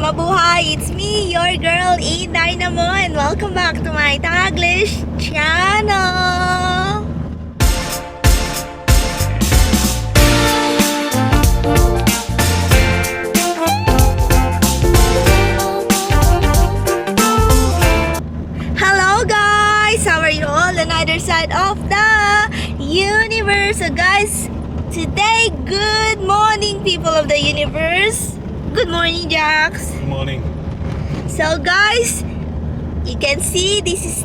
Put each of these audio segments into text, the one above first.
Mabuhay! It's me, your girl, InDaynaMo, and welcome back to my Taglish channel! Hello guys! How are you all on either side of the universe? So guys, today, good morning people of the universe. Good morning, Jax. Good morning. So guys, you can see this is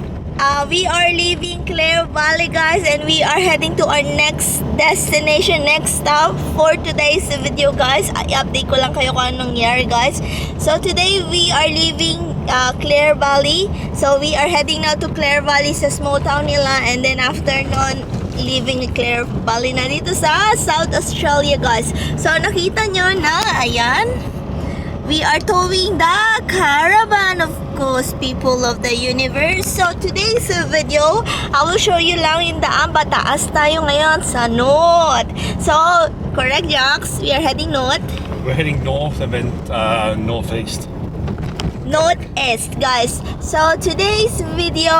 we are leaving Clare Valley, guys, and we are heading to our next destination, next stop for today's video, guys. I-update ko lang kayo kung anong nangyari, guys. So today we are leaving Clare Valley. So we are heading now to Clare Valley sa small town nila, and then after nun, leaving Clare Valley na dito sa South Australia, guys. So nakita nyo na, ayan, we are towing the caravan, of course, people of the universe. So today's video, I will show you lang yung daan. Bataas tayo ngayon sa north. So, correct, Jax? We are heading north. We're heading north and then northeast. Northeast, guys. So today's video,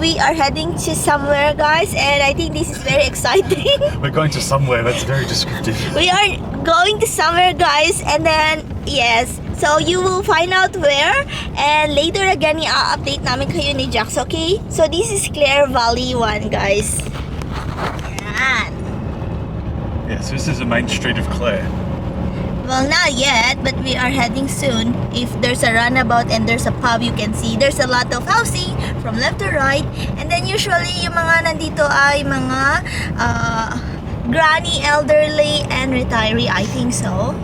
we are heading to somewhere, guys, and I think this is very exciting. We're going to somewhere. That's very descriptive. We are going to somewhere, guys, and then yes, so you will find out where, and later again i-update namin kayo ni Jax, okay? So this is Clare Valley 1, guys. Yan. Yes, this is the main street of Clare. Well, not yet, but we are heading soon. If there's a runabout and there's a pub, you can see there's a lot of housing from left to right. And then usually, yung mga nandito ay mga granny, elderly, and retiree. I think so.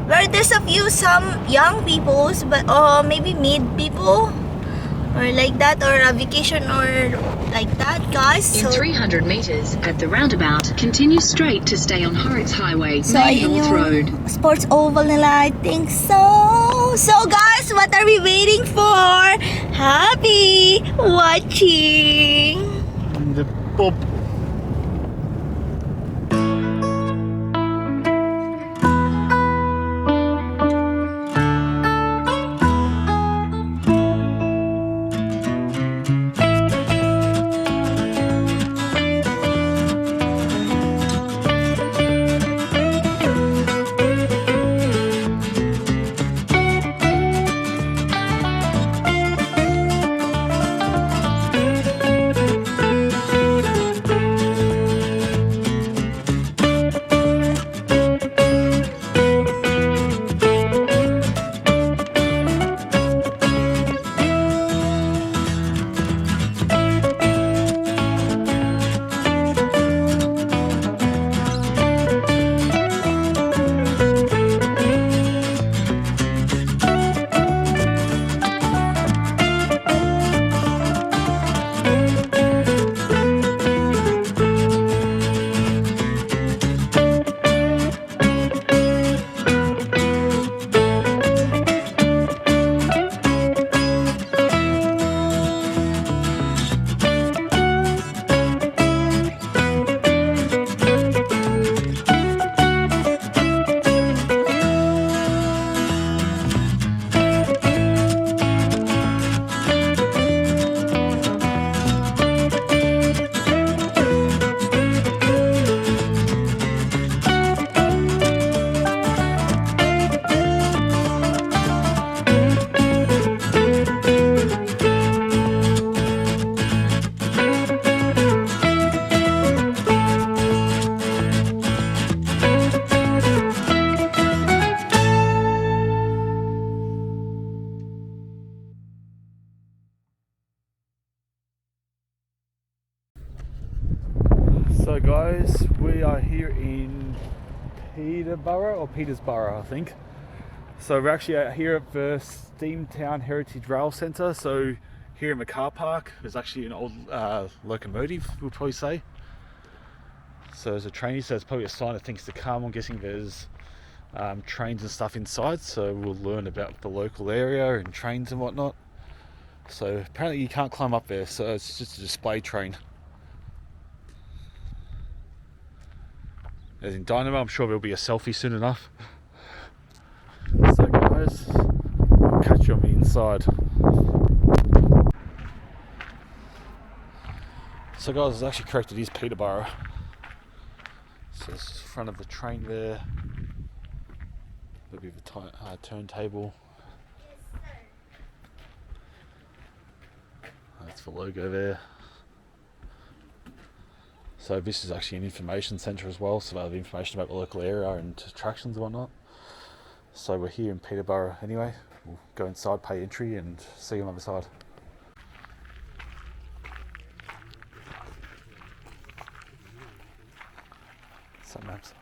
Where there's a few, some young peoples, but maybe mid people, or like that, or a vacation, or like that, guys. In 300 meters at the roundabout, continue straight to stay on Horrocks Highway, So Main North yung Road. sports oval nila, I think so. So guys, what are we waiting for? Happy watching. The Bob. So guys, we are here in Peterborough, I think. So we're actually out here at the Steamtown Heritage Rail Centre. So here in the car park, there's actually an old locomotive, we'll probably say. So there's a train, so it's probably a sign of things to come. I'm guessing there's trains and stuff inside, so we'll learn about the local area and trains and whatnot. So apparently you can't climb up there, so it's just a display train. As in InDaynaMo, I'm sure there'll be a selfie soon enough. So guys, show me inside. So guys, it's actually correct, it is Peterborough. So it's in front of the train there. A bit of a turntable. That's the logo there. So this is actually an information centre as well, so they have information about the local area and attractions and whatnot. So we're here in Peterborough anyway. We'll go inside, pay entry and see you on the other side. Some maps.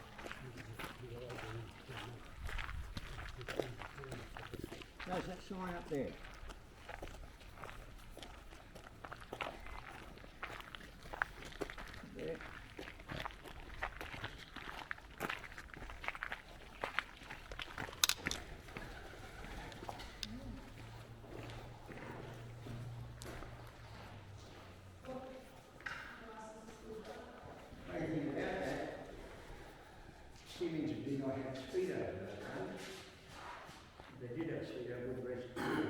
There's that sign up there. There. Anything about that? Seeming to be like a speedo. They did have speedo with rescue.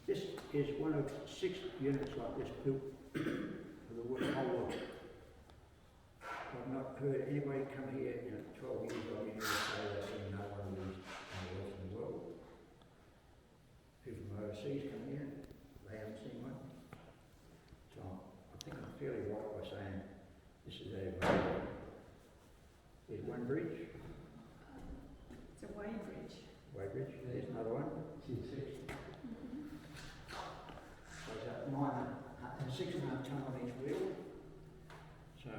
This is one of 6 units like this built for the whole world. I've not heard anybody come here in 12 years I've been here say they've seen no one of these anywhere else in the world. People from overseas come here, they haven't seen one. So I think I'm fairly right by saying this is a there's one bridge. It's a weighbridge. Weighbridge, there's another one. So it's at 6.5 tonne on each wheel. So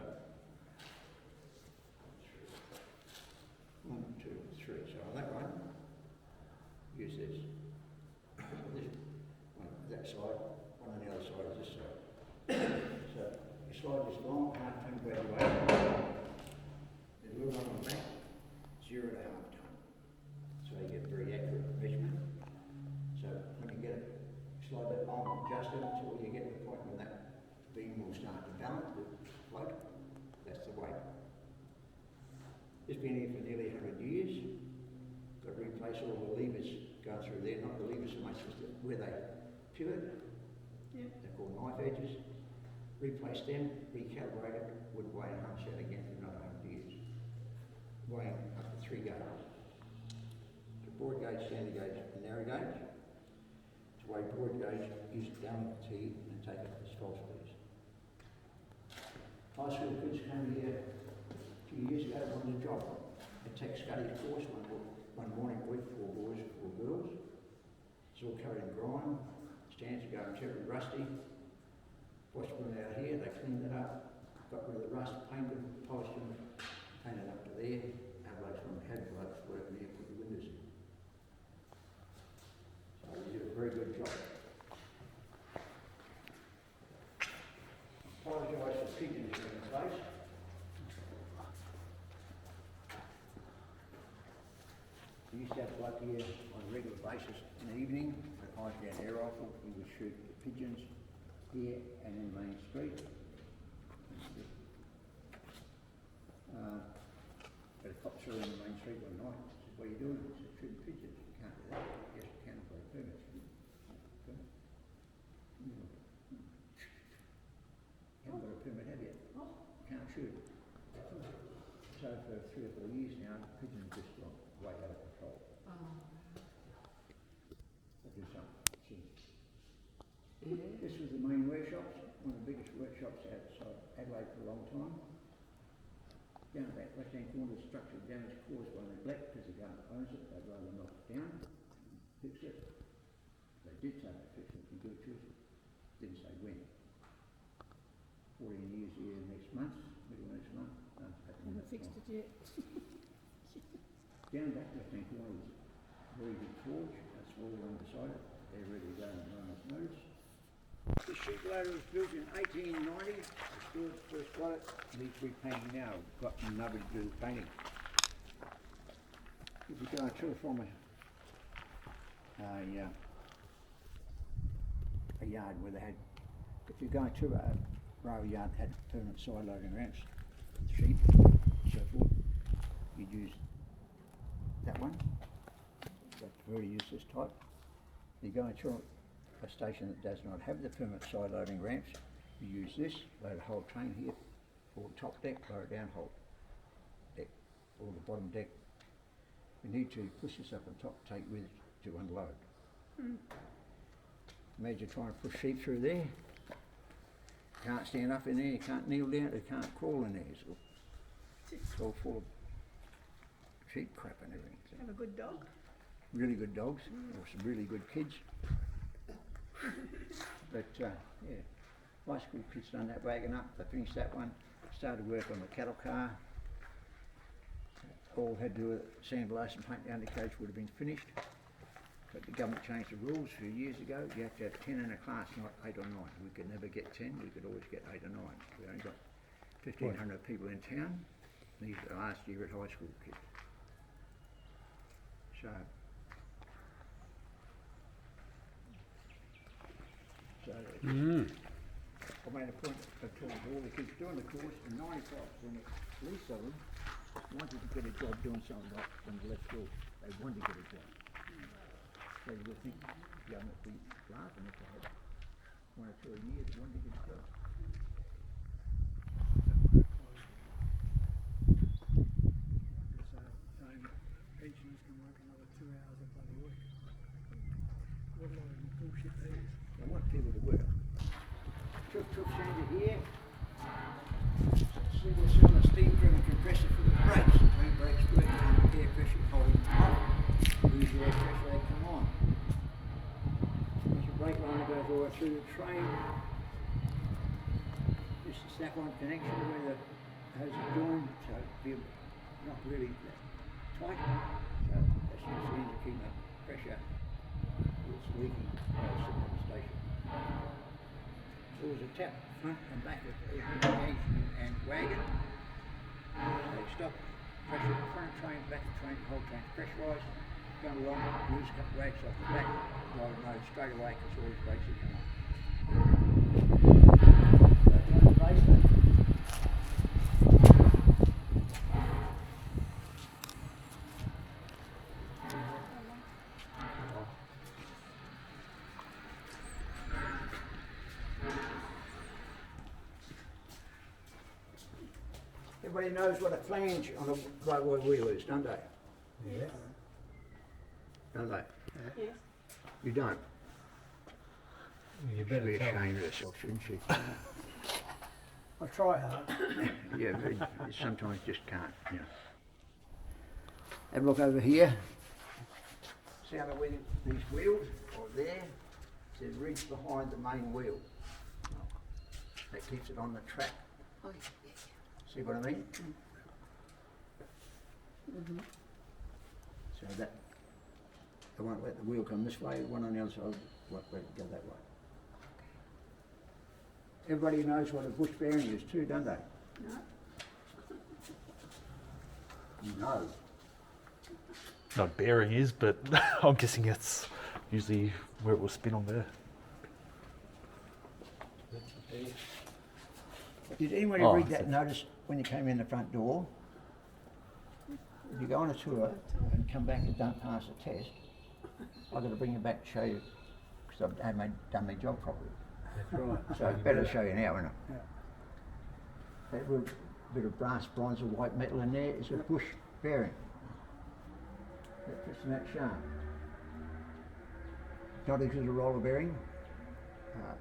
1, 2, 3. So on that one, use this. This one, that side, one on the other side is this side. So you slide this long, half tonne graduation. There's a little one on the back, 0 to half tonne. So you get very accurate measurement. So when you get it, slide that long, adjust it until you get to the point when that beam will start to balance the float. That's the weight. It's been here for nearly 100 years. Got to replace all the levers going through there, not the levers so much as where they pivot. Yep. They're called knife edges. Replace them, recalibrate it, would weigh and hunch out again for another 100 years. Weighing up to 3 gauges. So broad gauge, standard gauge, and narrow gauge. To weigh broad gauge, use it down with the T and take it as false please. High school kids came here a few years ago, wanted a job. They take study course one morning a week, 4 boys, 4 girls. It's all covered in grime. Stands are going terribly rusty. Washed them out here, they cleaned it up, got rid of the rust, painted them, polished them, painted up to there. Adelaide's one had blokes working there, put the windows in. So they did a very good job. Apologise for pigeons in the place. We used to have a bloke here on a regular basis in the evening, with a high-down air rifle. He would shoot the pigeons here and in Main Street. But a cop saw him in Main Street one night. He said, "What are you doing?" He said, "Shooting pigeons." "You can't do that." "Yes, you can, for a permit." "Okay. You haven't got a permit, have you? Can't shoot." So for 3 or 4 years now, pigeons just got way out of control. They do something. This was the main workshops, one of the biggest workshops outside Adelaide for a long time. Down at that left-hand corner, the structural damage caused by neglect because the government owns it. They'd rather knock it down, fix it. They did say they fix it, you do it Tuesday. Didn't say when. 14 years here next month, middle of next month. Haven't fixed it yet. Down that left-hand corner was a very big forge. That's all along beside it. They're ready to go and run us notice. The sheep loader was built in 1890. The steward first got it. Needs repainting now. Got nobody to do the painting. If you go to from a yard where they had, if you go to a rail yard that had permanent side loading ramps, sheep, and so forth, you'd use that one. That's very useless type. You go into a station that does not have the permanent side loading ramps, you use this, load a whole train here, or top deck, lower down whole deck, or the bottom deck. You need to push this up on top, take with to unload. Imagine trying to push sheep through there. Can't stand up in there, you can't kneel down, you can't crawl in there. It's all full of sheep crap and everything. Have a good dog. Really good dogs, or some really good kids. But yeah, high school kids done that wagon up, they finished that one, started work on the cattle car. All had to do with sandblast and paint the undercoach would have been finished. But the government changed the rules a few years ago. You have to have 10 in a class, not 8 or 9. We could never get 10, we could always get 8 or 9. We only got 1,500 people in town. These are last year at high school kids. So I made a point of talking to all the kids doing the course, and 95% at least of them wanted to get a job doing something like when they left school. They wanted to get a job. So you would think the government would be laughing if they had 1 or 2 a year that wanted to get a job. Pensioners can work another 2 hours a bloody week. What a lot of bullshit that is. They want people to work. Truck changer here. Single cylinder steam driven compressor for the brakes. The train brakes work under air pressure holding them off. Lose the air pressure, they come on. There's a brake line that goes all the way through the train. This is the snap-on connection where the hose is joined, so it'll be not really tight. So that's just the engine keeping the pressure. It's leaking sitting on the station. So there's a tap front and back of every engine and wagon. They stop, pressure the front train, back of train, whole train pressurised. Come along, lose a couple of brakes off the back, drive the motor straight away because all the brakes will come on. So down the base then. Everybody knows what a flange on a railway wheel is, don't they? Yeah. Don't they? Yes. You don't? You Should better be tell. ashamed of yourself, shouldn't you? I try hard. Yeah, but you sometimes just can't, you know. Have a look over here. See how these wheels are there? There's a ridge behind the main wheel. That keeps it on the track. See what I mean? So that, they won't let the wheel come this way, one on the other side won't let it go that way. Everybody knows what a bush bearing is too, don't they? No. You know. Not bearing is, but I'm guessing it's usually where it will spin on there. Did anybody Oh, read I that see. notice when you came in the front door? If you go on a tour and come back and don't pass a test, I've got to bring you back to show you, because I haven't done my job properly. That's right. So it's better to show you now, isn't it? Yeah. That little bit of brass, bronze or white metal in there is a bush bearing. That fits in that shaft. Not as good as a roller bearing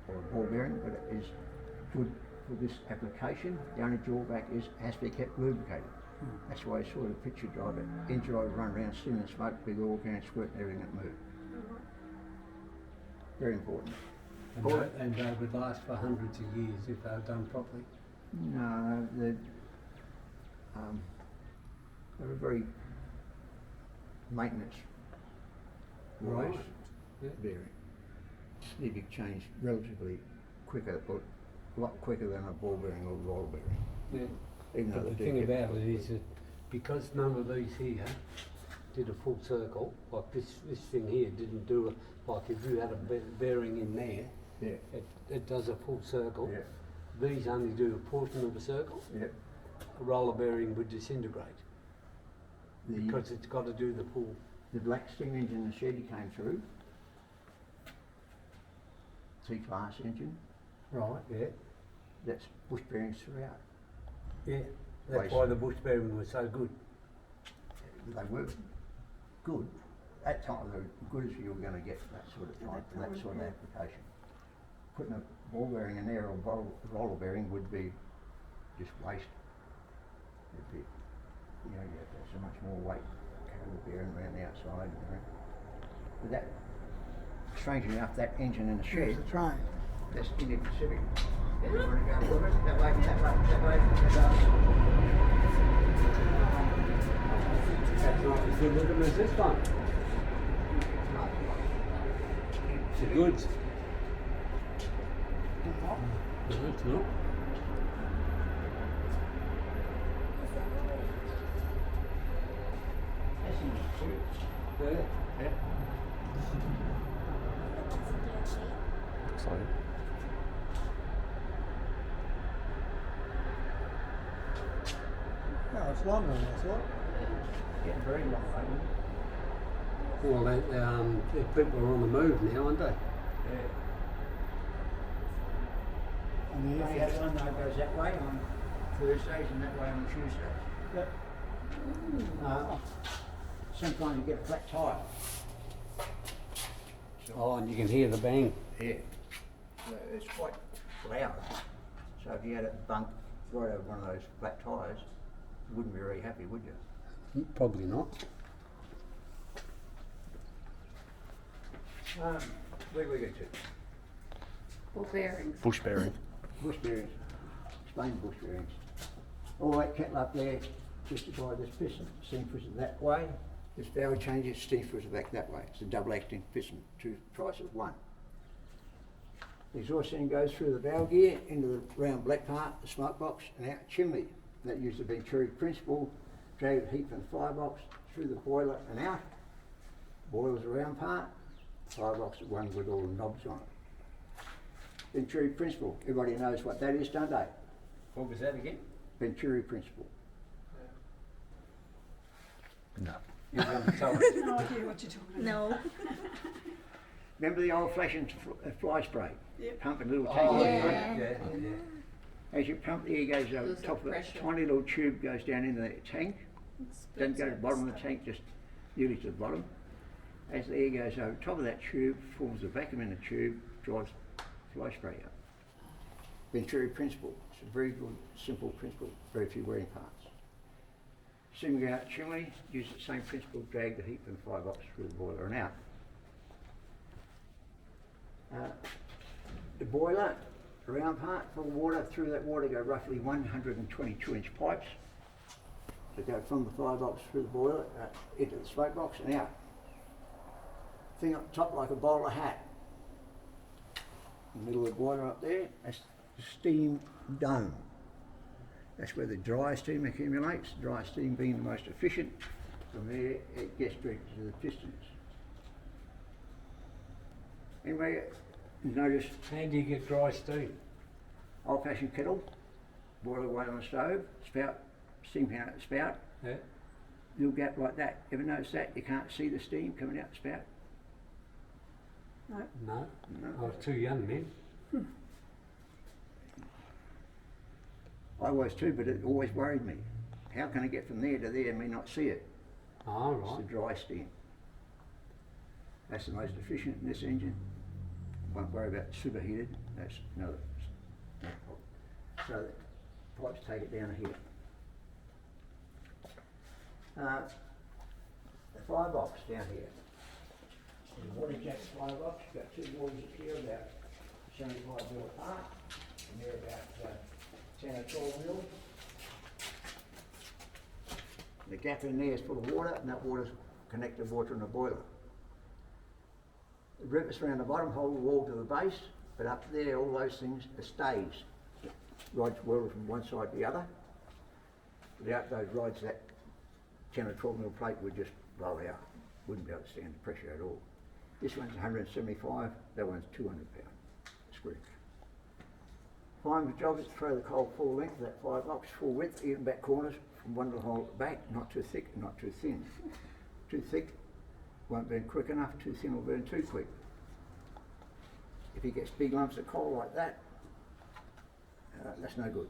or a ball bearing, but it is good for this application. The only drawback is it has to be kept lubricated. That's why I saw the picture driver, engine driver run around steaming smoke, big oil can squirt and everything that moved. Very important. And they would last for hundreds of years if they were done properly. No, they're a very maintenance wise Yeah. bearing. Need to be changed relatively quicker, but a lot quicker than a ball bearing or roller bearing. Yeah. Even though But the they do thing get- about it is that because none of these here did a full circle, like this thing here didn't do it, like if you had a bearing in there, Yeah, it does a full circle. yeah, These only do a portion of a circle. yeah. A roller bearing would disintegrate. Because it's got to do the full. The black steam engine in the shed he came through, C-class engine, Right, yeah. that's bush bearings throughout. Yeah. That's Waste. why the bush bearing was so good. They were good. At time they were good as you were going to get that sort of type, that sort of application. Putting a ball bearing in there or roller bearing would be just waste. It'd be, you know, you have to have so much more weight carry the bearing around the outside. You know. But that, strangely enough, that engine in the shed, It's a train. that's Indian Pacific. Yeah, you want to go with it? That way, that way, that way, that way. That's not as good looking as this one. It's a goods. No, it's not. That's Indian Pacific. Yeah. Yeah. Looks like it. No, it's longer than I thought. Getting very long, right? Well, the people are on the move now, aren't they? Yeah. And We the only have one that goes that way on Thursdays and that way on Tuesdays. Yep. Sometimes you get a flat tyre. Oh, and you can hear the bang. Yeah. So it's quite loud. So if you had it bumped right over one of those flat tyres, you wouldn't be very happy, would you? Probably not. Where do we go to? Ball bearings. Bush bearing. Bush bearings. Explain bush bearings. All that kettle up there, just by this piston, steam pushes that way. This valve changes, steam pushes back that way. It's a double acting piston, two price of one. The exhaust then goes through the valve gear into the round black part, the smoke box, and out chimney. That uses the Venturi principle, drag the heat from the firebox through the boiler and out. Boiler's the round part, firebox is one with all the knobs on it. Venturi principle, everybody knows what that is, don't they? What was that again? Venturi principle. No. No idea what you're talking about. No. Remember the old fashioned fly spray? Yep. Pump a little tank on the Yeah. front. Yeah. As you pump the air goes over Lose the top the of it, pressure. tiny little tube goes down into the tank. Doesn't go to the bottom of the tank, just nearly to the bottom. As the air goes over top of that tube, forms a vacuum in the tube, drives fly spray up. Venturi principle. It's a very good, simple principle, very few wearing parts. Steam go out chimney, use the same principle, drag the heat from the firebox through the boiler and out. The boiler, the round part, full of water, through that water go roughly 122-inch pipes. They go from the firebox through the boiler, into the smoke box and out. Thing up top like a bowler hat. In the middle of the boiler up there, that's the steam dome. That's where the dry steam accumulates, dry steam being the most efficient. From there, it gets directed to the pistons. Anyway, notice How do you get dry steam? old-fashioned kettle, boil away on the stove, spout, steam coming out the spout, Yeah. little gap like that. Ever notice that? You can't see the steam coming out the spout? No. No. I was too young then. I was too, but it always worried me. How can I get from there to there and me not see it? All It's the right. dry steam. That's the most efficient in this engine. Won't worry about superheated. That's no problem. So the pipes take it down here. The firebox down here. The water jet firebox, you've got two waters up here about 75 mil apart, and they're about 10 or 12 mil. The gap in there is full of water, and that water's connected water in the boiler. The rivets around the bottom hold the wall to the base, but up there, all those things are stays. Rods welded from one side to the other. Without those rods, that 10 or 12 mil plate would just blow out. Wouldn't be able to stand the pressure at all. This one's 175, that one's 200 pound screw. Fireman's job is to throw the coal full length of that firebox, full width, even back corners, from one little hole at the back, not too thick, not too thin. Too thick won't burn quick enough, too thin will burn too quick. If he gets big lumps of coal like that, that's no good.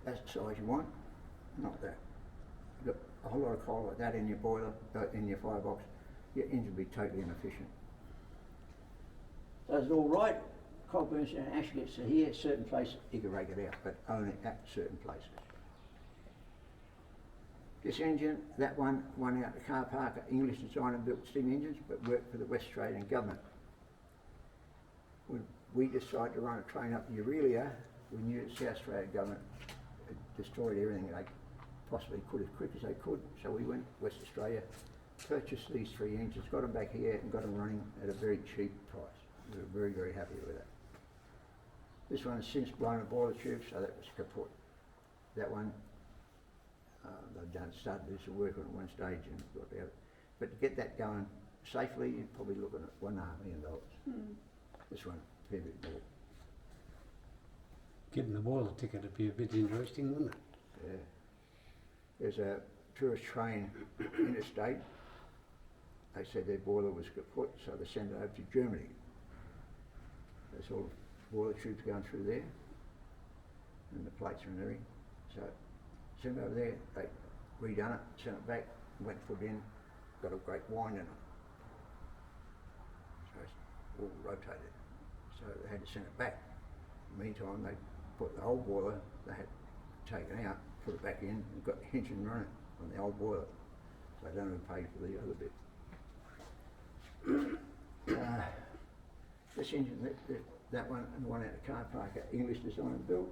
That's the size you want, not that. Look, a whole lot of coal like that in your boiler, in your firebox, your engine will be totally inefficient. Does it all right, coal burns and ash gets to here, certain places you can rake it out, but only at certain places. This engine, that one out the car park, English design and built steam engines, but worked for the West Australian government. When we decided to run a train up the Aurelia, we knew the South Australian government had destroyed everything they possibly could as quick as they could, so we went to West Australia, purchased these 3 engines, got them back here and got them running at a very cheap price. We were very, very happy with that. This one has since blown a boiler tube, so that was kaput. That one, they've started to do some work on it at one stage and got out. But to get that going safely, you're probably looking at $1.5 million. This one, a fair bit more. Getting the boiler ticket would be a bit interesting, wouldn't it? Yeah. There's a tourist train interstate. They said their boiler was kaput, so they sent it over to Germany. There's all the boiler tubes going through there, and the plates and everything. So sent it over there, they redone it, sent it back, went to put it in, got a great wind in it. So it's all rotated. So they had to send it back. In the meantime, they put the old boiler, they had taken out, put it back in, and got the engine running on the old boiler. So they don't even pay for the other bit. This engine, that one and the one out of the car park, English design and built.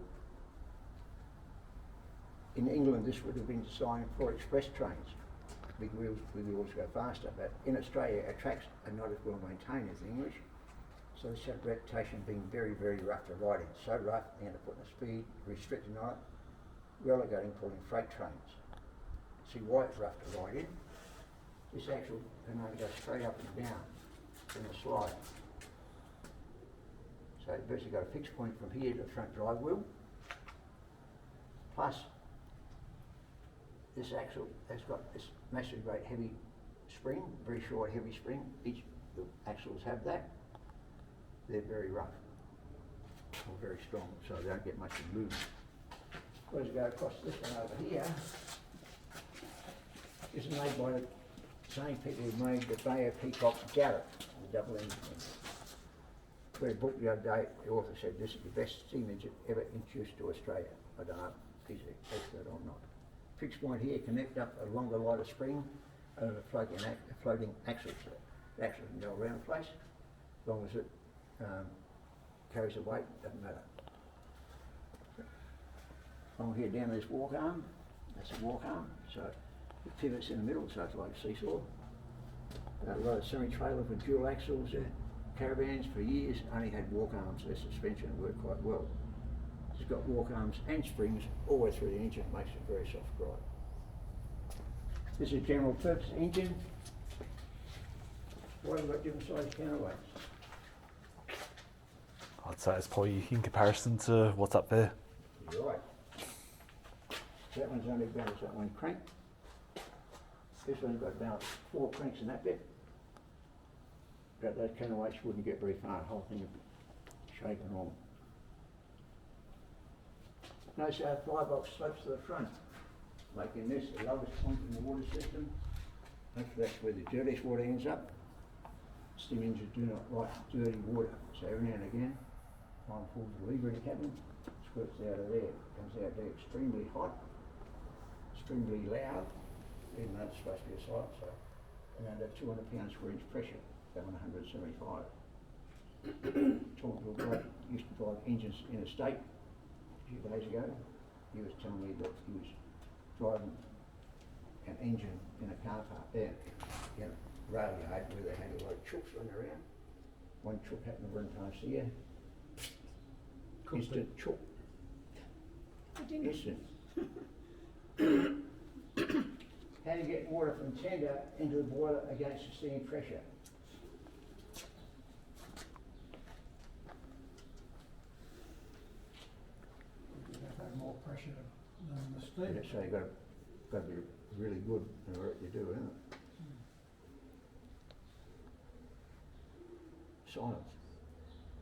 In England, this would have been designed for express trains. Big wheels go faster, but in Australia, our tracks are not as well maintained as the English. So this had a reputation of being very, very rough to ride in. So rough, they end up putting a speed restricting on it, relegating pulling freight trains. See why it's rough to ride in? This axle can only go straight up and down in the slide. So you've basically got a fixed point from here to the front drive wheel. Plus, this axle has got this massive, great heavy spring, very short, heavy spring. Each the axles have that. They're very rough, or very strong, so they don't get much of movement. Let's go across this one over here. This is made by the same people who made the Mabuhay PIpol Garrett, the double engine. I read a book the other day, the author said this is the best steam engine ever introduced to Australia. I don't know if he's an expert or not. Fixed point here, connect up a longer, lighter spring over the floating axles. The axle can go around the place, as long as it carries the weight, doesn't matter. Along here down this walk arm, that's a walk arm, so it pivots in the middle, so it's like a seesaw. A lot of semi-trailers with dual axles, caravans for years only had walk arms, their suspension worked quite well. It's got walk arms and springs all the way through the engine, makes it a very soft ride. This is a general purpose engine. Why have we got different size counterweights? I'd say it's probably in comparison to what's up there. You're right. That one's only balanced that one crank. This one's got about 4 cranks in that bit. But those counterweights wouldn't get very far, the whole thing would be shaken wrong. Notice how the firebox slopes to the front, making this the lowest point in the water system. Hopefully that's where the dirtiest water ends up. Steam engines do not like dirty water, so every now and again, one pulls the lever in the cabin, squirts out of there, comes out there extremely hot, extremely loud, even though it's supposed to be a silencer, and under 200 pounds per inch pressure, going 175. Talked to a guy who used to drive engines in a state a few days ago. He was telling me that he was driving an engine in a car park there, in a rail yard where they had a lot of chooks running around. One chook happened to run past here. Instant chook. Instant. How to get water from tender into the boiler against the steam pressure. You'd have to have more pressure to But it's, so you've got to be really good at what you do, isn't it? Silence.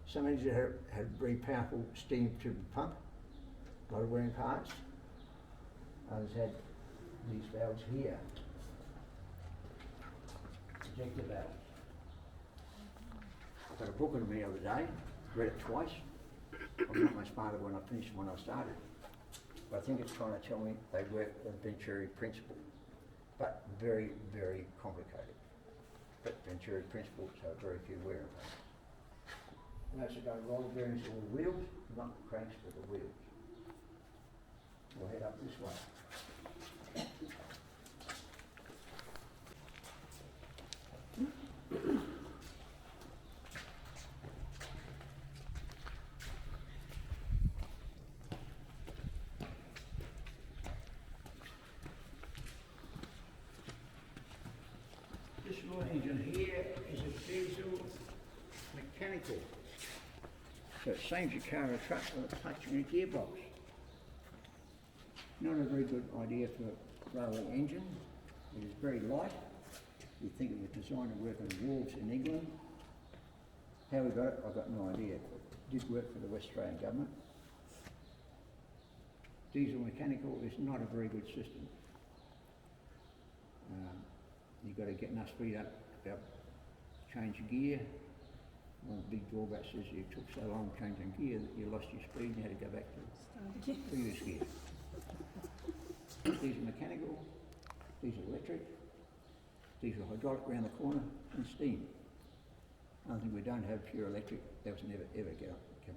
Some engines had very powerful steam tube pump, a lot of wearing parts. Others had these valves here, ejector valves. I got a book on me the other day, read it twice. I'm not much smarter when I finished when I started. But I think it's trying to tell me they work with Venturi principle, but very, very complicated. But Venturi principle, so very few wear parts. And that's got roller bearings on the wheels, not the cranks, but the wheels. We'll head up this way. This little engine here is a diesel mechanical. So it saves your car a truck with a clutch and a gearbox. Not a very good idea for a railway engine. It is very light. You think it was designed to work on wharves in England. How we got it, I've got no idea. It did work for the West Australian government. Diesel mechanical is not a very good system. You've got to get enough speed up, change your gear. One of the big drawbacks is you took so long changing gear that you lost your speed and you had to go back to previous gear. These are mechanical, these are electric, these are hydraulic around the corner, and steam. I think we don't have pure electric, that was never ever come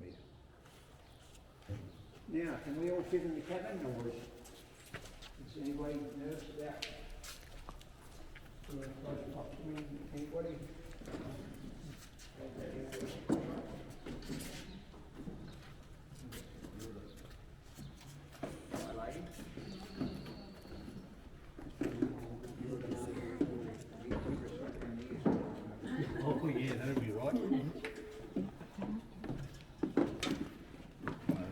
here. Now, can we all fit in the cabin, or is anybody nervous about close proximity? Anybody? Oh yeah, that'll be right.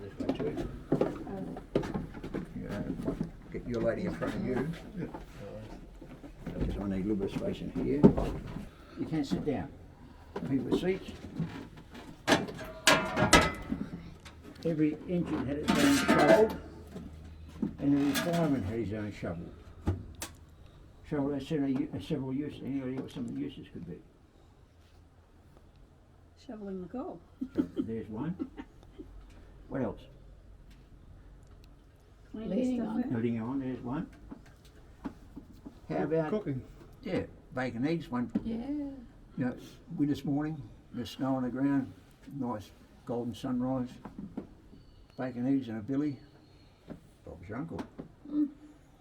This way too. Get your lady in front of you. Because I need a little bit of space in here. You can sit down. People with seats. Every engine had its own shovel, and the fireman had his own shovel. Shovel has several uses. Any idea what some of the uses could be? Shoveling the coal. So there's one. What else? Cleaning stuff. Putting on, there's one. How about Cooking. yeah, bacon eggs, one. Yeah. You know, winter's morning, there's snow on the ground, nice golden sunrise, bacon eggs and a billy. Bob's your uncle.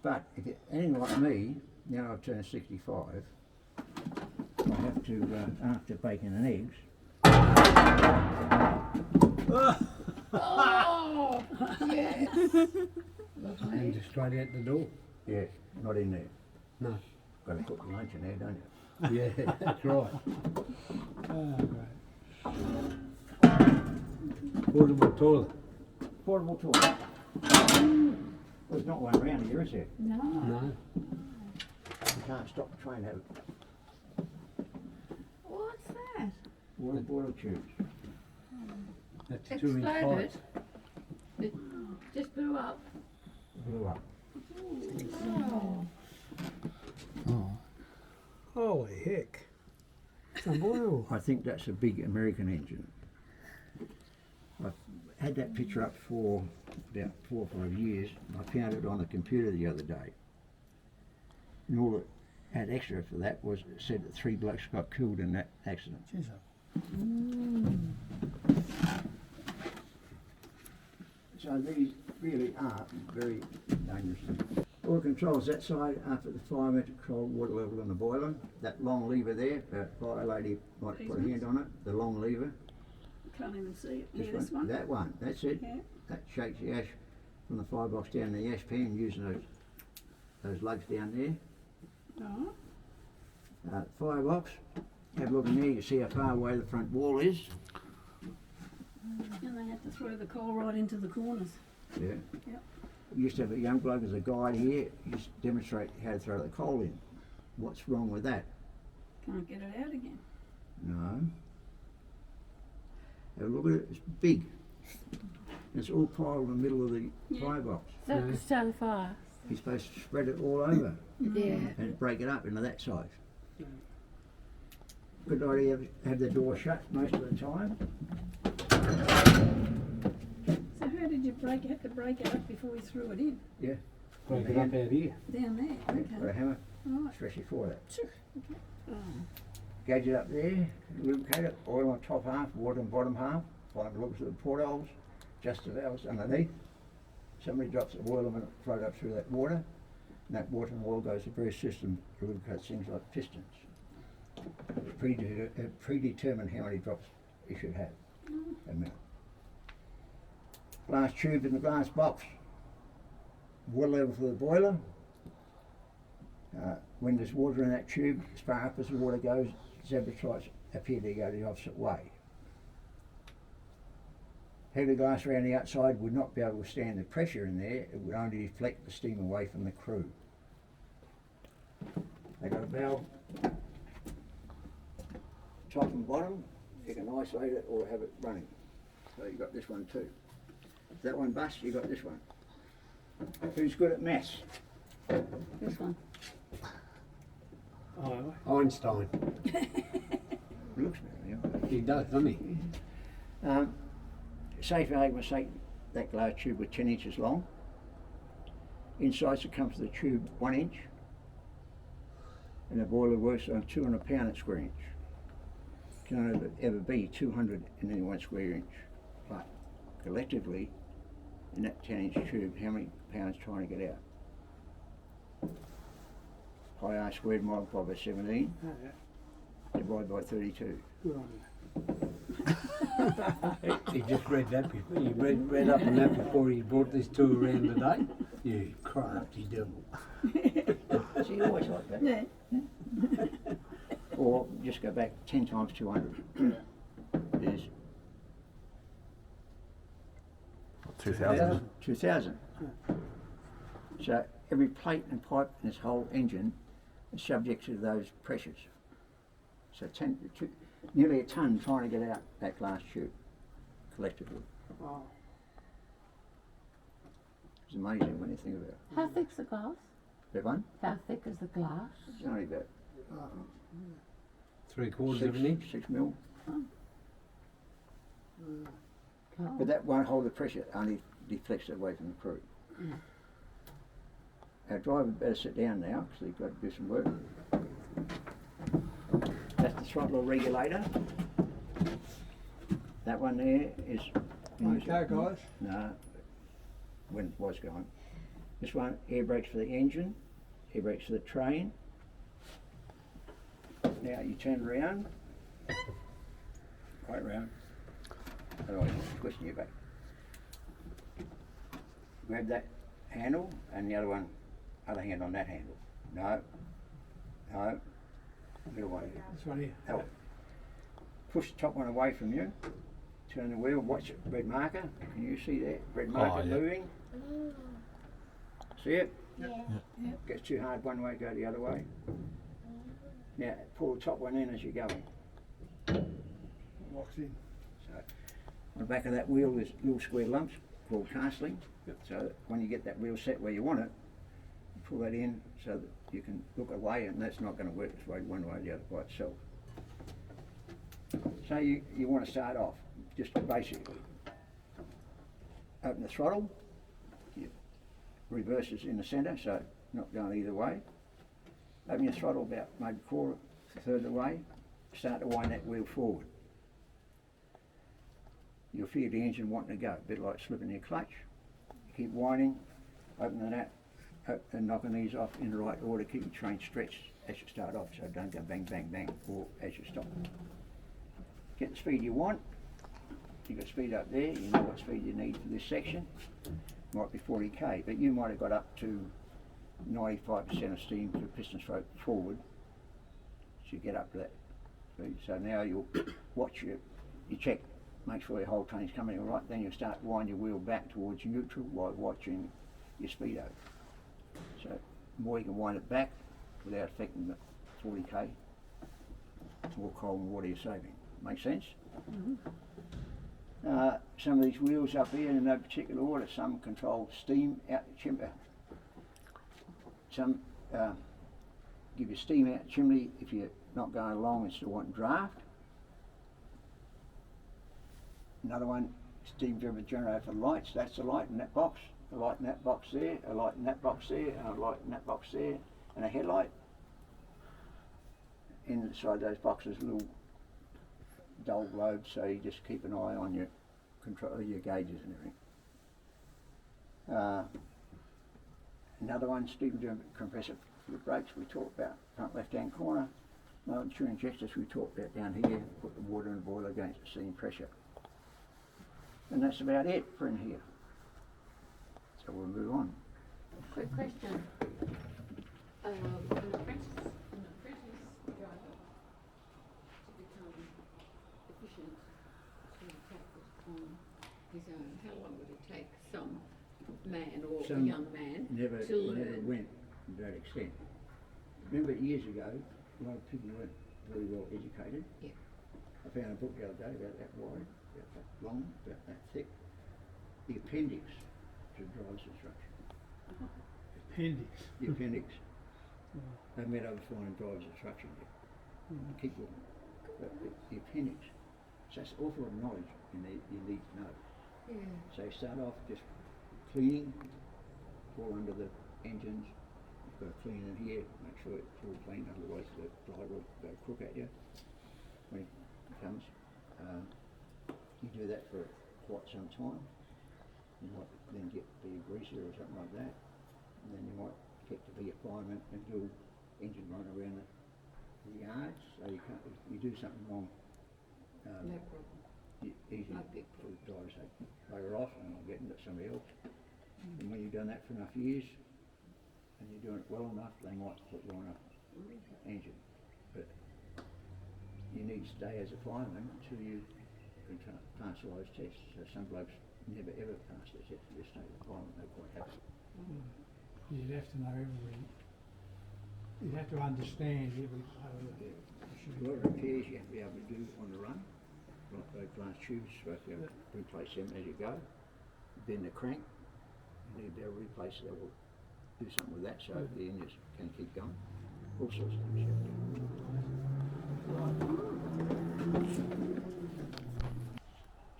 But if you're anything like me, now I've turned 65, I have to, after bacon and eggs, Oh, yes. And just straight out the door. yeah, not in there. No. Got to cook your lunch in there, don't you? Yeah, that's right. Portable toilet. Portable toilet. There's not one around here, is there? No. No. You can't stop the train, have it. What's that? Water boiler tubes. That's 2-inch Exploded. pipe. It just blew up. Blew up. Oh. Holy heck. It's unbelievable. I think that's a big American engine. I've had that picture up for about 4 or 5 years. I found it on the computer the other day. And all that had extra for that was it said that 3 blokes got killed in that accident. So these really are very dangerous. All controls that side after the fireman to control water level in the boiler. That long lever there, fire lady might put a hand on it. The long lever. Can't even see it. This Yeah, this one. That one, that's it. Yeah. That shakes the ash from the firebox down the ash pan using those lugs down there. Oh. Firebox, have a look in there, you can see how far away the front wall is. And they have to throw the coal right into the corners. Yeah. Yep. We used to have a young bloke as a guide here, he used to demonstrate how to throw the coal in. What's wrong with that? Can't get it out again. No. Have a look at it, it's big. It's all piled in the middle of the fire box. So it could start a fire. You're supposed to spread it all over Yeah. and break it up into that size. Good idea to have the door shut most of the time. So how did you have to break it up before you threw it in? Yeah. Break it up out here. Down there, Got a okay. hammer, Right. especially for that. Oh. Gadget up there, lubricate it, oil on top half, water on bottom half, find looks at the portholes, just the valves underneath. Somebody drops the oil and it float up through that water, and that water and oil goes to various systems to lubricate things like pistons. Predetermine how many drops you should have a minute. Glass tube in the glass box, water level for the boiler. When there's water in that tube, as far up as the water goes, zebra lights appear to go the opposite way. Heavy glass around the outside would not be able to withstand the pressure in there, it would only deflect the steam away from the crew. They got a valve, top and bottom, you can isolate it or have it running. So you've got this one too. If that one busts, you've got this one. Who's good at maths? This one. Einstein. Looks better, yeah. He does, doesn't he? Say for argument's sake, that glass tube was 10 inches long. Inside circumference of the tube 1 inch. And the boiler works on 200 pound a square inch. Can only ever be 200 in any 1 square inch. But collectively, in that 10 inch tube, how many pounds trying to get out? Pi r squared multiplied by 17, divided by 32. Good on you. He just read that before. He read up on that before he brought this tour around today. You crafty devil. See, you always like that. Yeah. Or just go back 10 times 200. There's 2000. 2,000. So every plate and pipe in this whole engine is subject to those pressures. So nearly a tonne trying to get out that glass tube collectively. Wow. It's amazing when you think about it. How thick's the glass? That one? How thick is the glass? It's only about 3/4 of an inch. 6 mil. Oh. But that won't hold the pressure, it only deflects it away from the crew. Our driver better sit down now because he's got to do some work. That's the throttle regulator. That one there is... Okay, guys. No, when it was going. This one, air brakes for the engine, air brakes for the train. Now you turn around, right round, otherwise it's twisting your back. Grab that handle and the other hand on that handle. No, middle one. This one here. That one. Push the top one away from you, turn the wheel, watch it, red marker, can you see that? Red marker yeah. moving. See it? Yeah. Gets too hard one way, go the other way. Now pull the top one in as you're going. Locks in. So on the back of that wheel there's little square lumps called castling. So that when you get that wheel set where you want it, you pull that in so that you can look away, and that's not going to work its way one way or the other by itself. So you want to start off just basically open the throttle, reverses in the centre, so not going either way. Open your throttle about maybe a third of the way, start to wind that wheel forward. You'll feel the engine wanting to go, a bit like slipping your clutch. Keep winding, opening that, and knocking these off in the right order, keep your train stretched as you start off, so don't go bang, bang, bang, or as you stop. Get the speed you want. You've got speed up there, you know what speed you need for this section. Might be 40k, but you might have got up to 95% of steam to piston stroke forward to get up to that speed. So now you'll watch you check, make sure your whole train's coming all right, then you'll start wind your wheel back towards neutral while watching your speedo. So the more you can wind it back without affecting the 40k, the more coal and water you're saving. Make sense? Some of these wheels up here in no particular order. Some control steam out the chimney. Some give you steam out the chimney if you're not going along and still want draft. Another one, steam driven generator for lights. That's the light in that box. A light in that box there, a light in that box there, and a light in that box there, and a headlight. Inside those boxes, little dull globes, so you just keep an eye on your control, your gauges and everything. Another one, steam driven compressor for the brakes. We talked about front left-hand corner. Motor injectors we talked about down here. Put the water in the boiler against the steam pressure. And that's about it for in here. So we'll move on. Quick question. An apprentice driver to become efficient to practice on his own, how long would it take some man or a young man never to learn? went to that extent. Remember years ago, a lot of people weren't very well educated. Yeah. I found a book the other day about that wide, about that long, about that thick. The appendix to driver's instruction. Appendix. The appendix. They've met over finding driver's instruction yet. Keep looking. But the appendix. So that's an awful lot of knowledge you need to know. Yeah. So you start off just cleaning, pour under the engines. You've got to clean in here, make sure it's all clean, otherwise the driver will go crook at you when he comes. You do that for quite some time. You might then be a greaser or something like that. And then you might get to be a fireman and do engine run around the yards. So you can't, if you do something wrong, No problem. easy No big for the driver to say, bugger off and I'll get into somebody else. And when you've done that for enough years and you're doing it well enough, they might put you on a engine. But you need to stay as a fireman until you can pass all those tests. So some blokes never ever pass their tests, they just stay as a fireman, they're quite happy. You'd have to know you'd have to understand every part of it. A lot of repairs you have to be able to do on the run. Like those glass tubes, you're supposed to be able to replace them as you go. Then the crank, you need to be able to replace it, will do something with that so the engines can keep going. All sorts of things you have to do.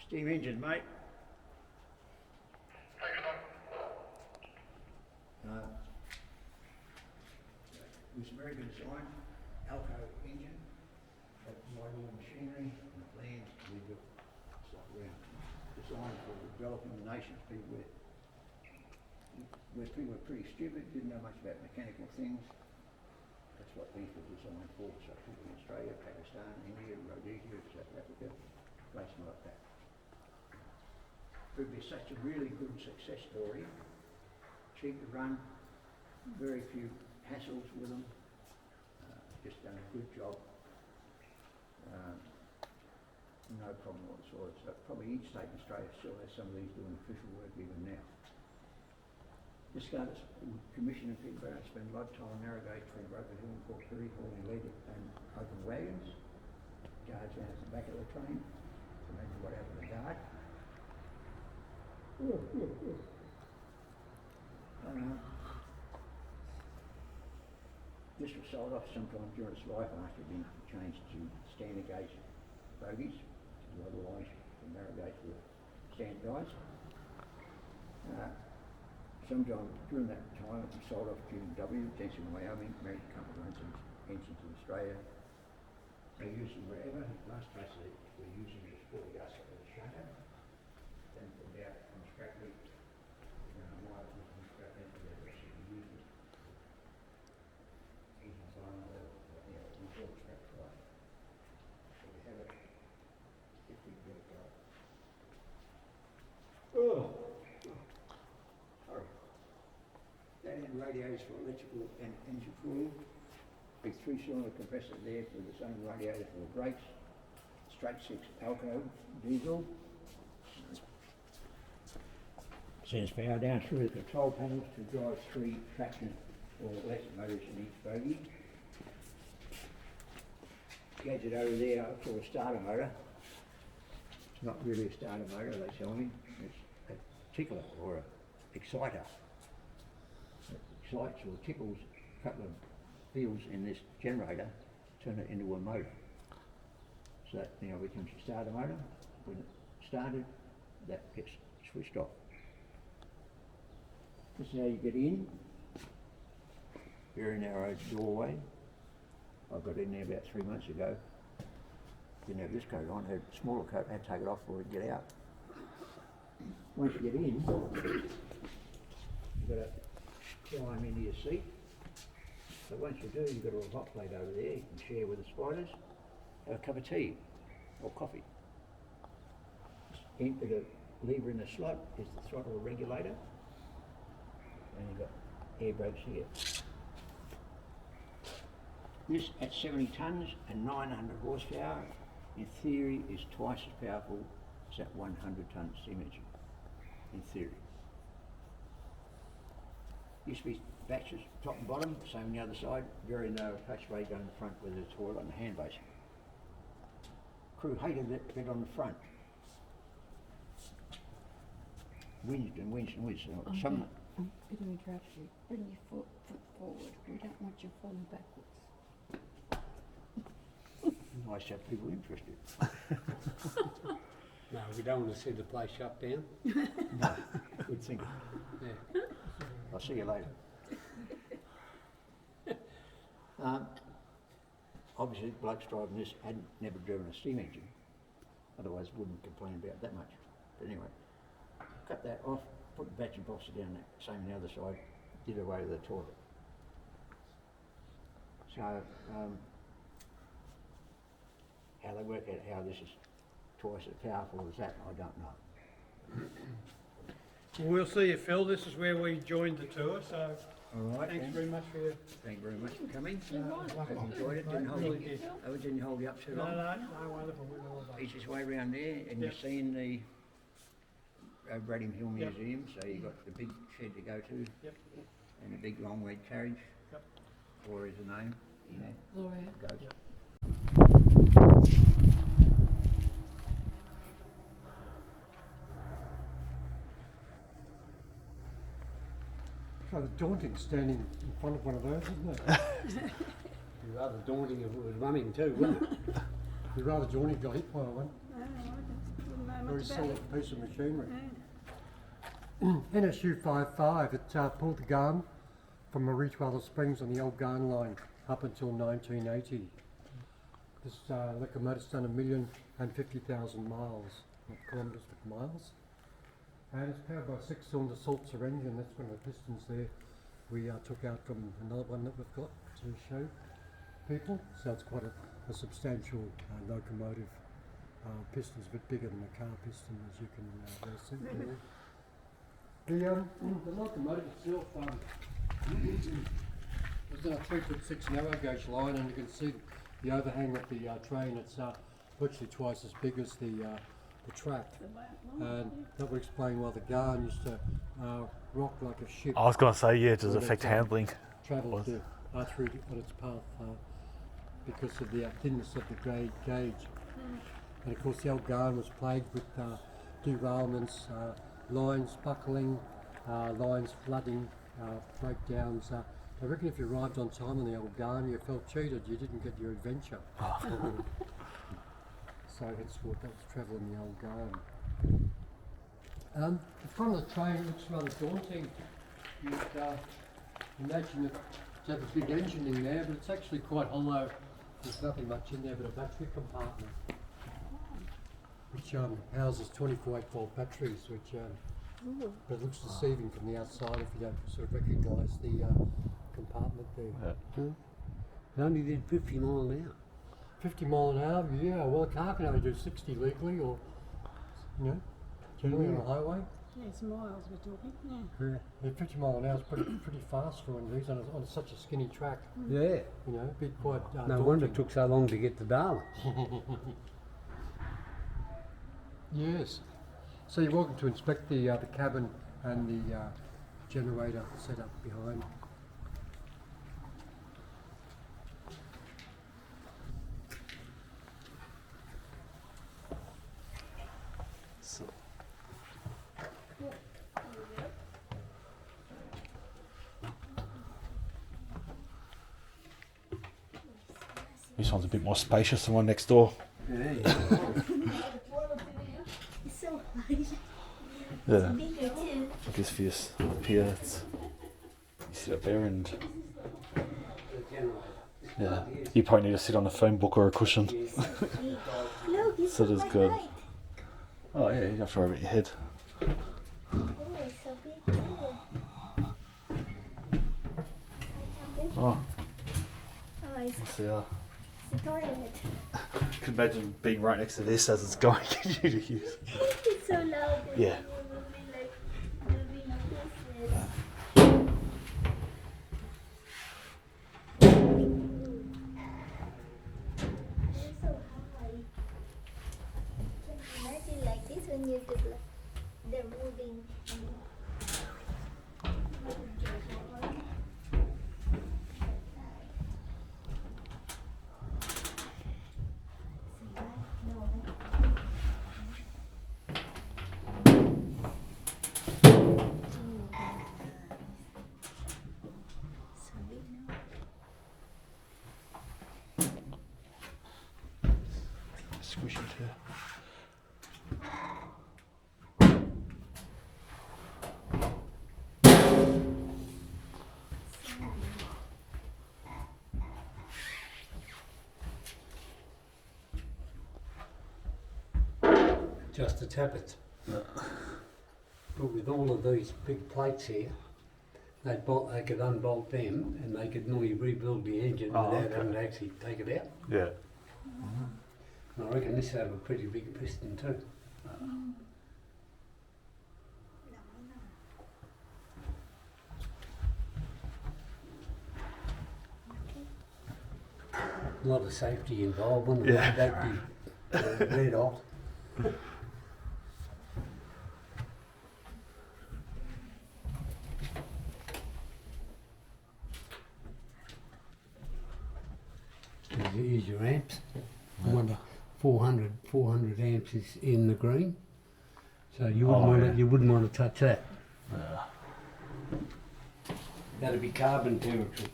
Steam engine, mate. It was American design, Alco engine, had model machinery and plans to do stuff around. Designed for developing the nations, people where people were pretty stupid, didn't know much about mechanical things. That's what these were designed for. So people in Australia, Pakistan, India, Rhodesia, South Africa, places like that. It would be such a really good success story, cheap to run, very few hassles with them, just done a good job, no problem whatsoever. So probably each state in Australia still has some of these doing official work even now. This guy that's commissioned in Peterborough spent a lot of time navigating between Broken Hill and Port Pirie, hauling lead and open wagons. Guards down at the back of the train. Imagine what happened to the guard. This was sold off sometime during its life after being changed to standard gauge bogies, because otherwise the narrow gauge were standard guys. Sometime during that time it was sold off to W, Jensen, Wyoming, American company runs engines in Australia. They use them wherever. Last place they were using was 40 us at the shutter. Then put it out on scrap meat. Why it was on scrap meat, they actually used it. Engines on oil, yeah, we bought scrap price. So we have it if we can get it going. Oh! Sorry. That in radiators for electrical and engine cooling. Big 3-cylinder compressor there with its own radiator for the brakes. Straight 6 Alco diesel. Sends power down through the control panels to drive 3 traction or less motors in each bogie. Gadget over there, I call a starter motor. It's not really a starter motor, they tell me. It's a tickler or an exciter. It excites or tickles a couple of fields in this generator, turn it into a motor. So that now becomes a starter motor. When it's started, that gets switched off. This is how you get in. Very narrow doorway. I got in there about 3 months ago. Didn't have this coat on, had a smaller coat, had to take it off before we get out. Once you get in, you've got to climb into your seat. So once you do, you've got a hot plate over there you can share with the spiders. Have a cup of tea or coffee. Just empty the lever in the slot, is the throttle regulator. And you've got air brakes here. This at 70 tonnes and 900 horsepower, in theory, is twice as powerful as that 100 tonne steam engine, in theory. Used to be batches, top and bottom, same on the other side, very narrow passageway down the front with a toilet and a hand basin. Crew hated that bit on the front. Whinged and whinged and whinged. Some Bit of interruption. Bring your foot forward. We don't want you falling backwards. nice to have people interested. No, we don't want to see the place shut down. No, good thinking. Yeah. I'll see you later. Obviously, blokes driving this hadn't never driven a steam engine, otherwise wouldn't complain about that much. But anyway, cut that off, put the battery box down that same on the other side, did away with the toilet. So, how they work out how this is twice as powerful as that, I don't know. Well, we'll see you, Phil. This is where we joined the tour, so All right. thanks then. very much for your... Thank you very much for coming. You're right. Hope you enjoyed it. Didn't hold Really you, did. didn't hold you up too No, long. no, wonderful. We were all done. Each his way around there, and Yep. you've seen the Bradham Hill Yep. Museum, so you've got the big shed to go to, Yep. and the big long red carriage. Yep. Or is the name? Yeah. Gloria. Goes. Yep. Rather daunting standing in front of one of those, isn't it? It'd be rather daunting if it was running too, wouldn't it? It'd be rather daunting if you got hit by one. Wouldn't know Very much about solid it. piece of machinery. Yeah. NSU 55, it pulled the Garn from Maritwala Springs on the old Garn line up until 1980. This locomotive's done 1,050,000 miles, not kilometres but miles. And it's powered by a 6-cylinder Salzer engine. That's one of the pistons there we took out from another one that we've got to show people. So it's quite a substantial locomotive. Piston's a bit bigger than a car piston, as you can well see. The locomotive itself was on a 3'6" narrow gauge line, and you can see the overhang of the train. It's virtually twice as big as the track, and that would explain why the Garn used to rock like a ship. I was going to say, yeah, does it when affect it, handling? Travelled through on its path because of the thinness of the gauge. And of course the old Garn was plagued with derailments, lines buckling, lines flooding, breakdowns. I reckon if you arrived on time on the old Garn, you felt cheated, you didn't get your adventure. So henceforth that was travel in the old Garn. The front of the train looks rather daunting. You'd imagine it to have a big engine in there, but it's actually quite hollow. There's nothing much in there but a battery compartment, which houses 24 8-volt batteries, which but it looks deceiving from the outside if you don't sort of recognise the compartment there. It only did 50 mile an hour. 50 mile an hour, yeah. Well, a car can only do 60 legally, or generally on a highway. Yeah, it's miles we're talking. Yeah, 50 mile an hour is pretty fast for one of these on such a skinny track. Yeah. You know, be quite. No wonder it took so long to get to Darwin. Yes. So you're welcome to inspect the cabin and the generator set up behind. So, this one's a bit more spacious than one next door. It's so high. Yeah. Bigger too. I guess for this up here, it's, you sit up there and yeah, you probably need to sit on a phone book or a cushion. Look, it's So so that's good. light. Oh yeah, you have to over your head. Oh, it's so big too. Oh, Oh, it's see, the toilet. I can imagine being right next to this as it's going for you to use. It's so loud. That Yeah. you will be like doing business. It's so high. Can you imagine like this when you could like they're moving. So big now. Squish it here. Just to tap it. But with all of these big plates here, they could unbolt them and they could normally rebuild the engine Oh, without okay. having to actually take it out. Yeah. And I reckon this will have a pretty big piston too. A lot of safety involved, wouldn't it? Yeah. That'd be red hot. Here's your amps. I wonder 400 amps is in the green. So you wouldn't want to touch that. That'd be carbon territory.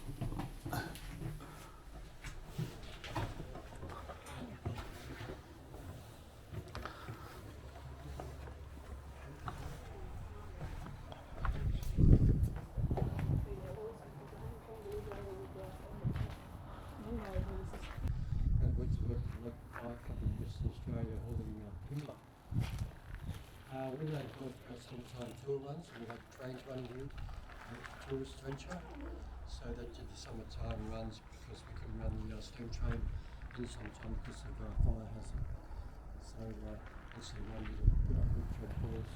And what's like up in Western Australia holding Pimla. We had sometime tour runs, we had trains running in, tourist venture, so they did the summertime runs because we couldn't run the steam train in the summertime because of fire hazard. So this is one little good job for us.